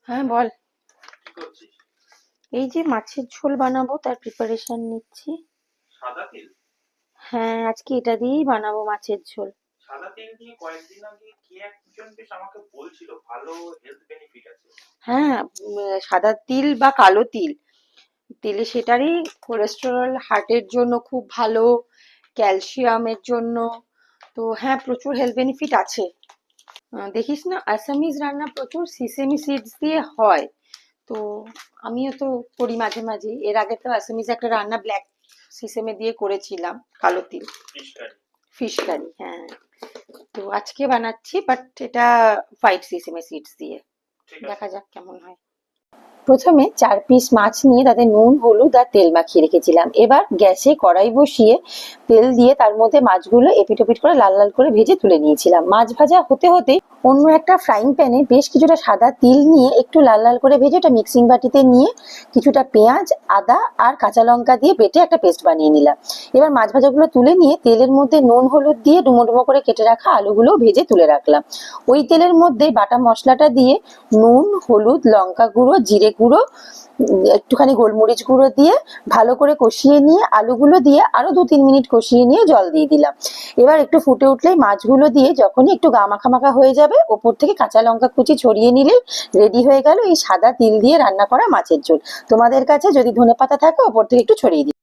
হ্যাঁ বল। কি করছিস? এই যে মাছের ঝোল বানাবো তার প্রিপারেশন নিচ্ছি। সাদা তেল? হ্যাঁ, আজকে এটা দিয়েই বানাবো মাছের ঝোল। সাদা তেল দিয়ে কয়েকদিন আগে কে একজন বেশ আমাকে বলছিল ভালো হেলথ বেনিফিট আছে। হ্যাঁ, সাদা তিল বা কালো তিল, তেলে সেটারই কোলেস্টেরল হার্টের জন্য খুব ভালো, ক্যালসিয়ামের জন্য। তো হ্যাঁ, প্রচুর হেলথ বেনিফিট আছে। দেখিস না, আসামিজ রান্না প্রচুর সিসেমি সিডস দিয়ে হয়। তো আমিও তো করি মাঝে মাঝে। এর আগে তো আসামিজ একটা রান্না ব্ল্যাক সিসেমে দিয়ে করেছিলাম, কালো তিল। Fish curry. ফিশ কারি, হ্যাঁ। তো আজকে বানাচ্ছি, বাট এটা হোয়াইট সিসেমে সিডস দিয়ে। ঠিক আছে। দেখা যাক কেমন হয়। প্রথমে 4 পিস মাছ নিয়ে তাতে নুন, হলুদ আর তেল মাখিয়ে রেখেছিলাম। এবার গ্যাসে কড়াই বসিয়ে তেল দিয়ে তার মধ্যে মাছগুলো এপিট ওপিট করে লাল লাল করে ভেজে তুলে নিয়েছিলাম। মাছ ভাজা হতে হতে অন্য একটা ফ্রাইং প্যানে বেশ কিছুটা সাদা তিল নিয়ে একটু লাল লাল করে ভেজে ওটা মিক্সিং বাটিতে নিয়ে কিছুটা পেঁয়াজ, আদা আর কাঁচা লঙ্কা দিয়ে বেটে একটা পেস্ট বানিয়ে নিলাম। এবার মাছ ভাজাগুলো তুলে নিয়ে তেলের মধ্যে নুন হলুদ দিয়ে ডুমো ডুমো করে কেটে রাখা আলুগুলো ভেজে তুলে রাখলাম। ওই তেলের মধ্যে বাটা মশলাটা দিয়ে নুন, হলুদ, লঙ্কা গুঁড়ো, জিরে গুঁড়ো, একটুখানি গোলমরিচ গুঁড়ো দিয়ে ভালো করে কষিয়ে নিয়ে আলুগুলো দিয়ে আরো 2-3 মিনিট কষিয়ে নিয়ে জল দিয়ে দিলাম। এবার একটু ফুটে উঠলেই মাছগুলো দিয়ে যখনই একটু গা মাখা মাখা হয়ে যাবে, ওপর থেকে কাঁচা লঙ্কা কুচি ছড়িয়ে নিলেই রেডি হয়ে গেল এই সাদা তিল দিয়ে রান্না করা মাছের ঝোল। তোমাদের কাছে যদি ধনেপাতা থাকে ওপর থেকে একটু ছড়িয়ে দিই।